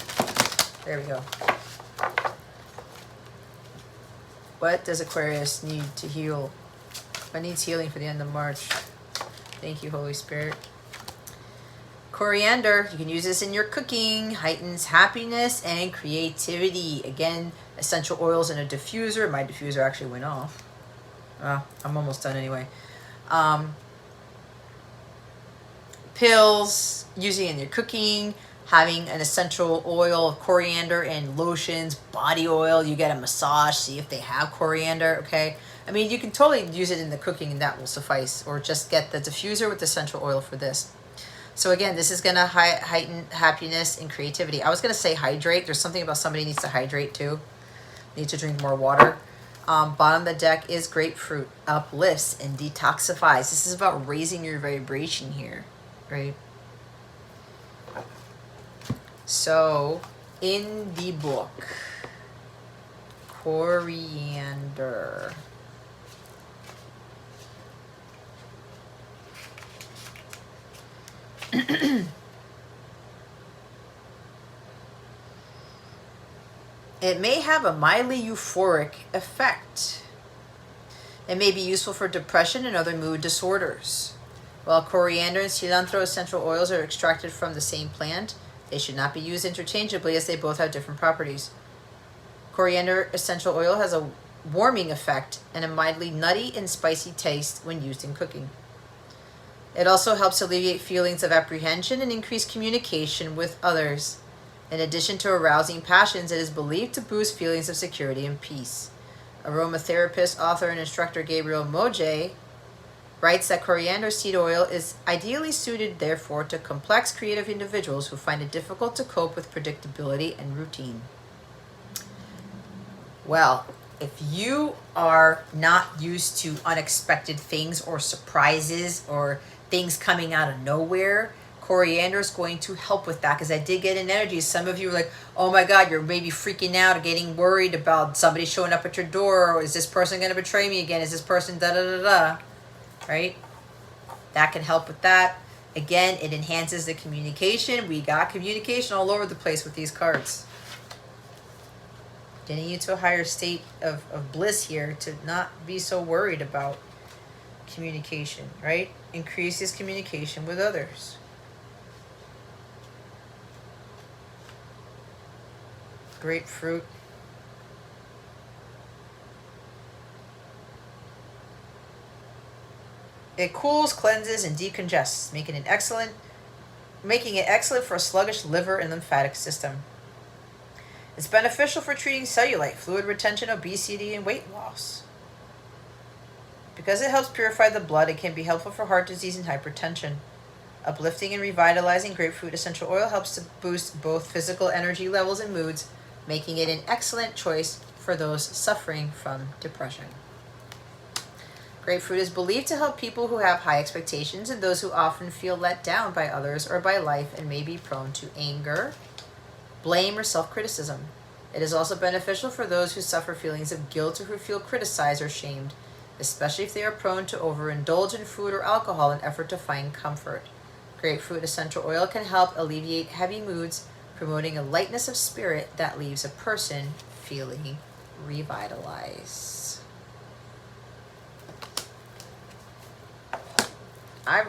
There we go. What does Aquarius need to heal? What needs healing for the end of March? Thank you, Holy Spirit. Coriander, you can use this in your cooking, heightens happiness and creativity. Again, essential oils in a diffuser. My diffuser actually went off. I'm almost done anyway. Pills, using in your cooking, having an essential oil of coriander and lotions, body oil. You get a massage, see if they have coriander, okay? I mean, you can totally use it in the cooking and that will suffice. Or just get the diffuser with essential oil for this. So again, this is going to heighten happiness and creativity. I was going to say hydrate. There's something about somebody needs to hydrate too. Need to drink more water. Bottom of the deck is grapefruit. Uplifts and detoxifies. This is about raising your vibration here, right? So, in the book, coriander. It may have a mildly euphoric effect. It may be useful for depression and other mood disorders. While coriander and cilantro essential oils are extracted from the same plant, they should not be used interchangeably as they both have different properties. Coriander essential oil has a warming effect and a mildly nutty and spicy taste when used in cooking. It also helps alleviate feelings of apprehension and increase communication with others. In addition to arousing passions, it is believed to boost feelings of security and peace. Aromatherapist, author, and instructor Gabriel Moje writes that coriander seed oil is ideally suited, therefore, to complex creative individuals who find it difficult to cope with predictability and routine. Well, if you are not used to unexpected things or surprises or things coming out of nowhere, coriander is going to help with that, because I did get an energy. Some of you are like, oh my God, you're maybe freaking out or getting worried about somebody showing up at your door, or is this person going to betray me again? Is this person da-da-da-da? Right? That can help with that. Again, it enhances the communication. We got communication all over the place with these cards. Getting you to a higher state of bliss here, to not be so worried about communication, right? Increases communication with others. Grapefruit. It cools, cleanses, and decongests, making it excellent for a sluggish liver and lymphatic system. It's beneficial for treating cellulite, fluid retention, obesity, and weight loss. Because it helps purify the blood, it can be helpful for heart disease and hypertension. Uplifting and revitalizing grapefruit essential oil helps to boost both physical energy levels and moods, making it an excellent choice for those suffering from depression. Grapefruit is believed to help people who have high expectations and those who often feel let down by others or by life and may be prone to anger, blame, or self-criticism. It is also beneficial for those who suffer feelings of guilt or who feel criticized or shamed, especially if they are prone to overindulge in food or alcohol in an effort to find comfort. Grapefruit essential oil can help alleviate heavy moods, promoting a lightness of spirit that leaves a person feeling revitalized.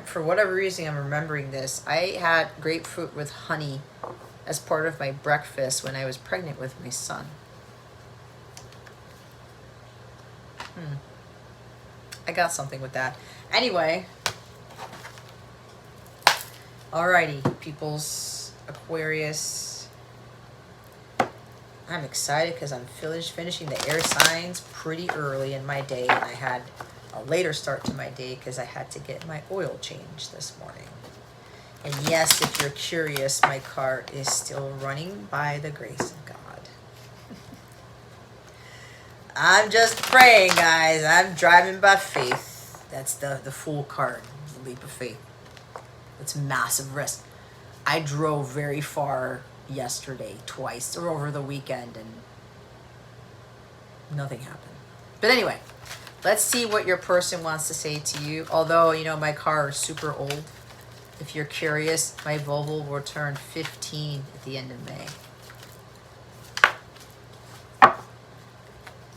For whatever reason, I'm remembering this. I had grapefruit with honey as part of my breakfast when I was pregnant with my son. I got something with that. Anyway. Alrighty, peoples. Aquarius. I'm excited because I'm finishing the air signs pretty early in my day. And I had a later start to my day because I had to get my oil changed this morning. And yes, if you're curious, my car is still running by the grace of God. I'm just praying, guys. I'm driving by faith. That's the Fool card, the leap of faith. It's massive risk. I drove very far yesterday, twice, or over the weekend, and nothing happened. But anyway, let's see what your person wants to say to you. Although, you know, my car is super old. If you're curious, my Volvo will turn 15 at the end of May.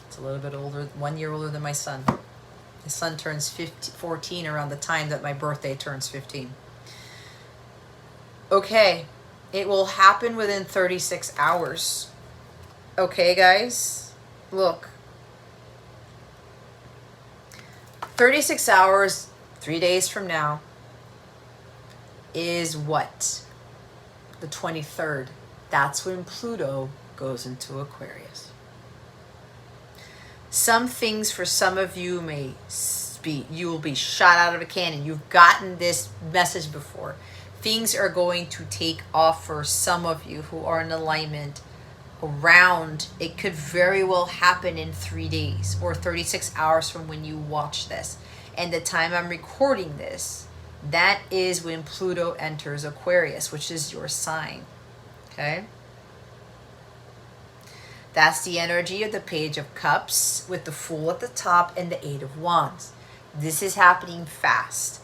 It's a little bit older, 1 year older than my son. My son turns 14 around the time that my birthday turns 15. Okay, it will happen within 36 hours. Okay, guys, look. 36 hours, 3 days from now, is what? The 23rd. That's when Pluto goes into Aquarius. Some things for some of you may be, you will be shot out of a cannon. You've gotten this message before. Things are going to take off for some of you who are in alignment around. It could very well happen in 3 days or 36 hours from when you watch this. And the time I'm recording this, that is when Pluto enters Aquarius, which is your sign. Okay? That's the energy of the Page of Cups with the Fool at the top and the Eight of Wands. This is happening fast.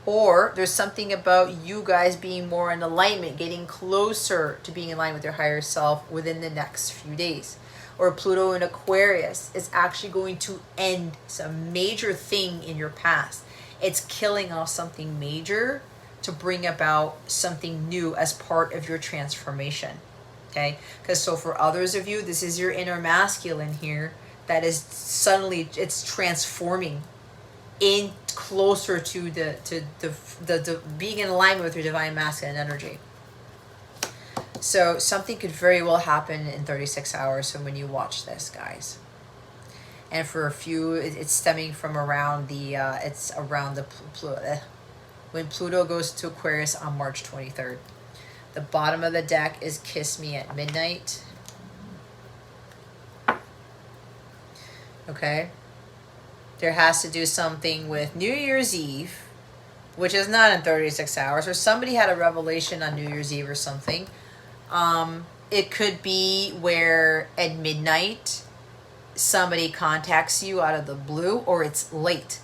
Or there's something about you guys being more in alignment, getting closer to being in line with your higher self within the next few days. Or Pluto in Aquarius is actually going to end some major thing in your past. It's killing off something major to bring about something new as part of your transformation. Okay? Because so for others of you, this is your inner masculine here that is suddenly, it's transforming in closer to the being in alignment with your divine masculine energy. So something could very well happen in 36 hours from when you watch this, guys. And for a few, it's stemming from around the, it's around the, when Pluto goes to Aquarius on March 23rd. The bottom of the deck is Kiss Me at Midnight. Okay. There has to do something with New Year's Eve, which is not in 36 hours, or somebody had a revelation on New Year's Eve or something. It could be where at midnight somebody contacts you out of the blue, or it's late.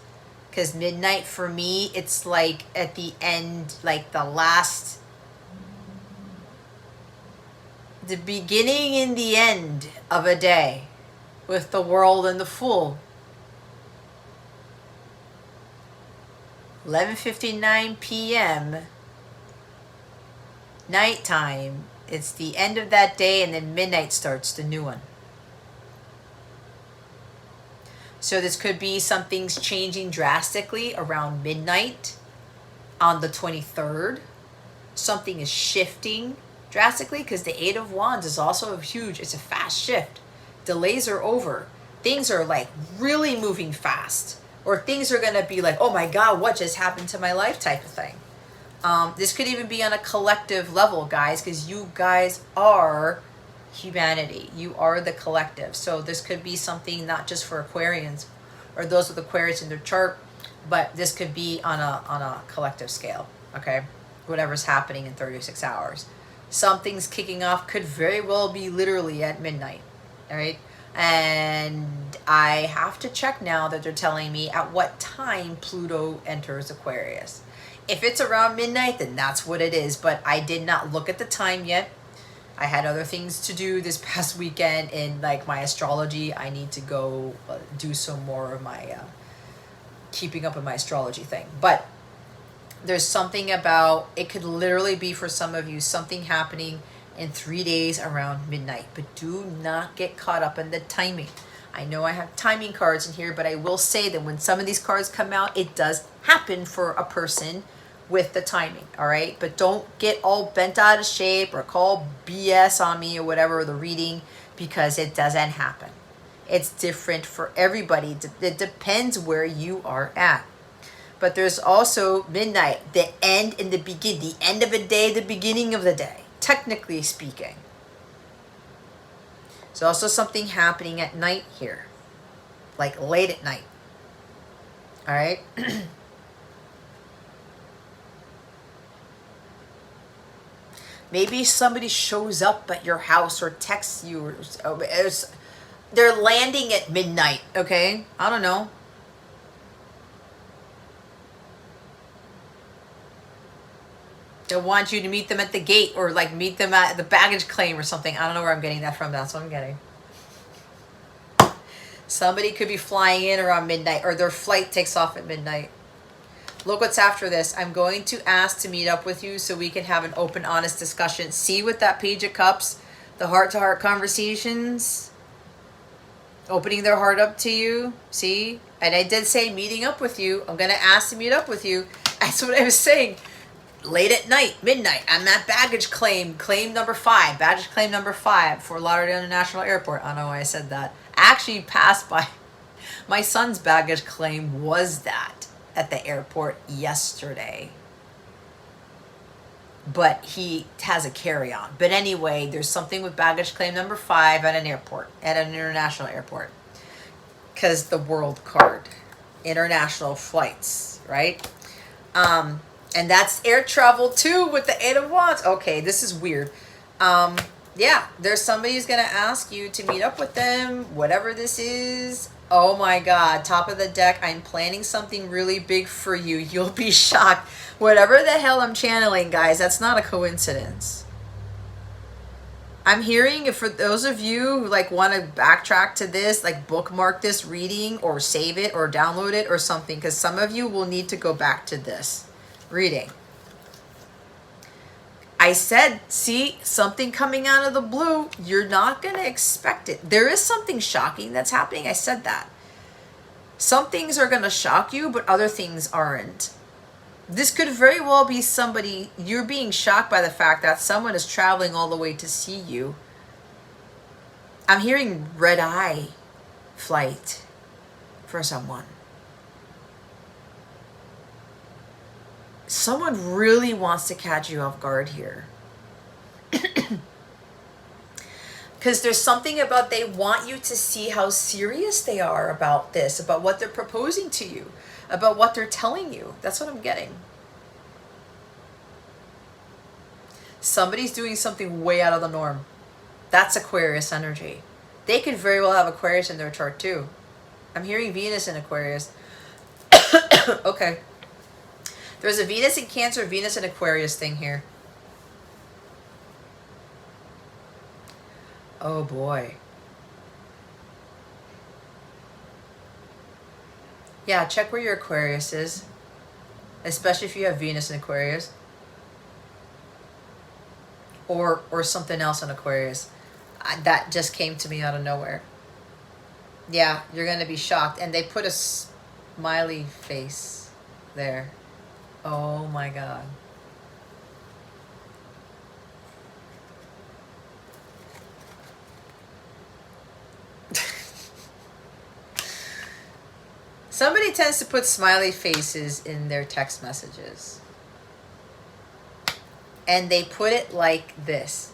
Because midnight for me, it's like at the end, like the beginning and the end of a day with the World and the Fool. 11:59 p.m. nighttime. It's the end of that day, and then midnight starts the new one. So this could be something's changing drastically around midnight on the 23rd. Something is shifting drastically, because the Eight of Wands is also huge. It's a fast shift. Delays are over. Things are like really moving fast. Or things are going to be like, oh my God, what just happened to my life type of thing. This could even be on a collective level, guys, because you guys are humanity. You are the collective. So this could be something not just for Aquarians or those with Aquarius in their chart, but this could be on a collective scale, okay? Whatever's happening in 36 hours. Something's kicking off, could very well be literally at midnight, all right? And I have to check now that they're telling me at what time Pluto enters Aquarius. If it's around midnight, then that's what it is. But I did not look at the time yet. I had other things to do this past weekend in like my astrology. I need to go do some more of my keeping up with my astrology thing. But there's something about, it could literally be for some of you, something happening in 3 days around midnight. But do not get caught up in the timing. I know I have timing cards in here, but I will say that when some of these cards come out, it does happen for a person with the timing, all right? But don't get all bent out of shape or call BS on me or whatever, the reading, because it doesn't happen. It's different for everybody. It depends where you are at. But there's also midnight, the end and the begin, the end of a day, the beginning of the day, technically speaking. There's also something happening at night here, like late at night. All right? Maybe somebody shows up at your house or texts you. They're landing at midnight, okay? I don't know. They want you to meet them at the gate, or like meet them at the baggage claim or something. I don't know where I'm getting that from. That's what I'm getting. Somebody could be flying in around midnight, or their flight takes off at midnight. Look what's after this. I'm going to ask to meet up with you so we can have an open, honest discussion. See with that Page of Cups, the heart-to-heart conversations, opening their heart up to you. See? And I did say meeting up with you. I'm going to ask to meet up with you. That's what I was saying. Late at night, midnight, I'm at baggage claim number 5. Baggage claim number 5 for Lauderdale International Airport. I don't know why I said that. I actually passed by. My son's baggage claim was that at the airport yesterday. But he has a carry-on. But anyway, there's something with baggage claim number 5 at an airport, at an international airport. Because the world card, international flights, right? And that's air travel too with the Eight of Wands. Okay, this is weird. Yeah, there's somebody who's going to ask you to meet up with them, whatever this is. Oh my God, top of the deck, I'm planning something really big for you. You'll be shocked. Whatever the hell I'm channeling, guys, that's not a coincidence. I'm hearing, if for those of you who like want to backtrack to this, like bookmark this reading or save it or download it or something, because some of you will need to go back to this reading. I said, see, something coming out of the blue. You're not going to expect it. There is something shocking that's happening. I said that. Some things are going to shock you, but other things aren't. This could very well be somebody, you're being shocked by the fact that someone is traveling all the way to see you. I'm hearing red-eye flight. for someone. Someone really wants to catch you off guard here. Because there's something about they want you to see how serious they are about this, about what they're proposing to you, about what they're telling you. That's what I'm getting. Somebody's doing something way out of the norm. That's Aquarius energy. They could very well have Aquarius in their chart too. I'm hearing Venus in Aquarius. Okay. There's a Venus in Cancer, Venus in Aquarius thing here. Oh boy. Yeah, check where your Aquarius is. Especially if you have Venus in Aquarius. Or something else in Aquarius. That just came to me out of nowhere. Yeah, you're going to be shocked. And they put a smiley face there. Oh my God. Somebody tends to put smiley faces in their text messages. And they put it like this.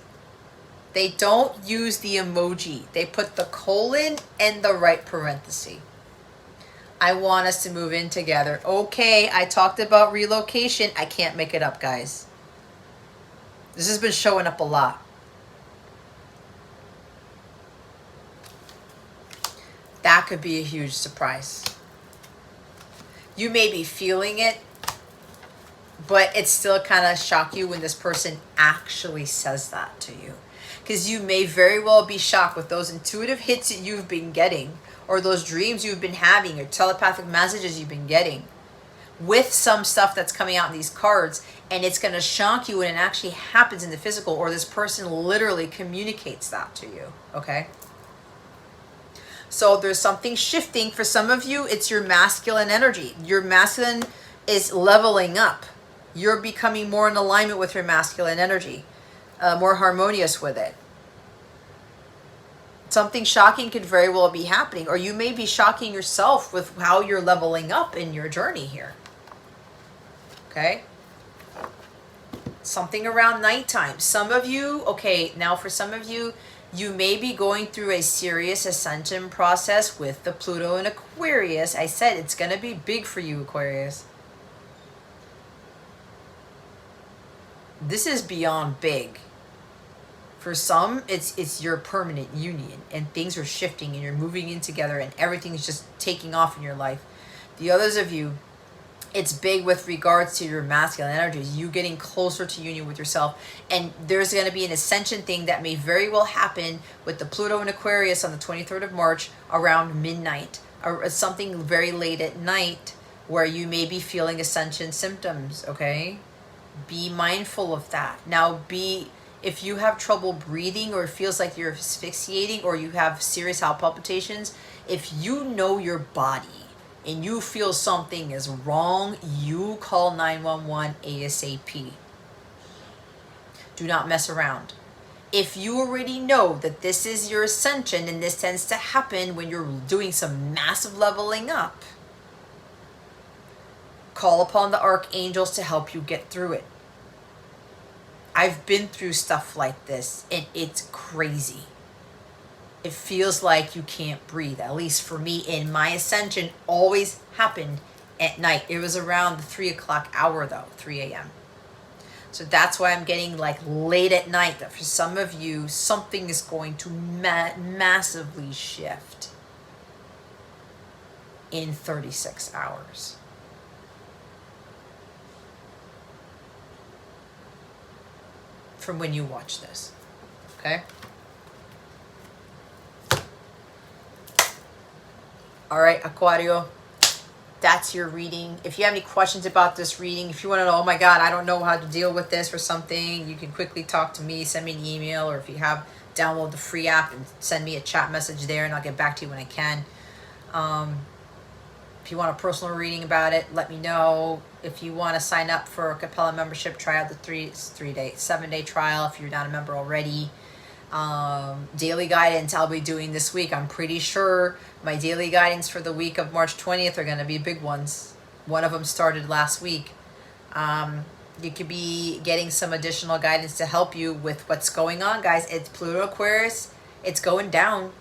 They don't use the emoji. They put the colon and the right parenthesis. I want us to move in together. Okay, I talked about relocation. I can't make it up, guys. This has been showing up a lot. That could be a huge surprise. You may be feeling it, but it still kind of shock you when this person actually says that to you. Because you may very well be shocked with those intuitive hits that you've been getting, or those dreams you've been having, or telepathic messages you've been getting, with some stuff that's coming out in these cards, and it's going to shock you when it actually happens in the physical, or this person literally communicates that to you, okay? So there's something shifting. For some of you, it's your masculine energy. Your masculine is leveling up. You're becoming more in alignment with your masculine energy, more harmonious with it. Something shocking could very well be happening, or you may be shocking yourself with how you're leveling up in your journey here. Okay? Something around nighttime. Some of you, okay, now for some of you, you may be going through a serious ascension process with the Pluto in Aquarius. I said it's going to be big for you, Aquarius. This is beyond big. For some, it's your permanent union, and things are shifting, and you're moving in together, and everything's just taking off in your life. The others of you, it's big with regards to your masculine energies, you getting closer to union with yourself. And there's going to be an ascension thing that may very well happen with the Pluto in Aquarius on the 23rd of March around midnight, or something very late at night where you may be feeling ascension symptoms, okay? Be mindful of that. Now, if you have trouble breathing, or it feels like you're asphyxiating, or you have serious heart palpitations, if you know your body and you feel something is wrong, you call 911 ASAP. Do not mess around. If you already know that this is your ascension, and this tends to happen when you're doing some massive leveling up, call upon the archangels to help you get through it. I've been through stuff like this, and it's crazy. It feels like you can't breathe. At least for me, in my ascension, always happened at night. It was around the 3 o'clock hour though, 3 a.m. So that's why I'm getting like late at night, that for some of you, something is going to massively shift in 36 hours. From when you watch this, okay? All right, Aquario, that's your reading. If you have any questions about this reading, if you want to know, oh my God, I don't know how to deal with this or something, you can quickly talk to me, send me an email, or if you have, download the free app and send me a chat message there, and I'll get back to you when I can. If you want a personal reading about it, let me know. If you want to sign up for a Capella membership, try out the 7-day trial if you're not a member already. Daily guidance I'll be doing this week. I'm pretty sure my daily guidance for the week of March 20th are going to be big ones. One of them started last week. You could be getting some additional guidance to help you with what's going on, guys. It's Pluto Aquarius. It's going down.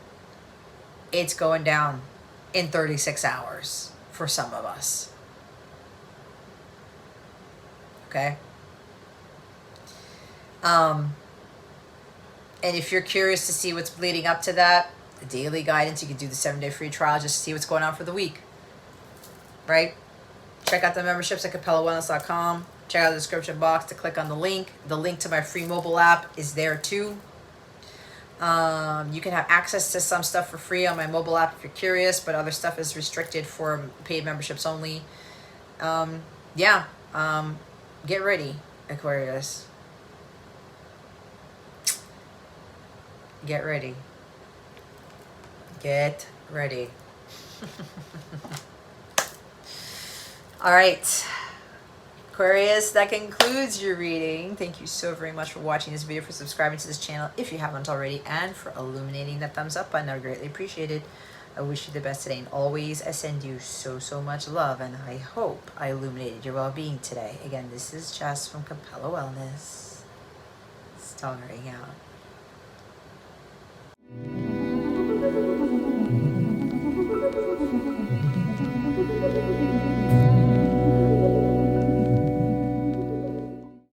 It's going down in 36 hours for some of us. Okay? And if you're curious to see what's leading up to that, the daily guidance, you can do the 7-day free trial just to see what's going on for the week. Right? Check out the memberships at capellawellness.com. Check out the description box to click on the link. The link to my free mobile app is there too. You can have access to some stuff for free on my mobile app if you're curious, but other stuff is restricted for paid memberships only. Get ready, Aquarius. Get ready. Get ready. All right. Aquarius, that concludes your reading. Thank you so very much for watching this video, for subscribing to this channel if you haven't already, and for illuminating that thumbs up button. I greatly appreciate it. I wish you the best today, and always I send you so much love, and I hope I illuminated your well-being today. Again, this is Jess from Capella Wellness, starring out.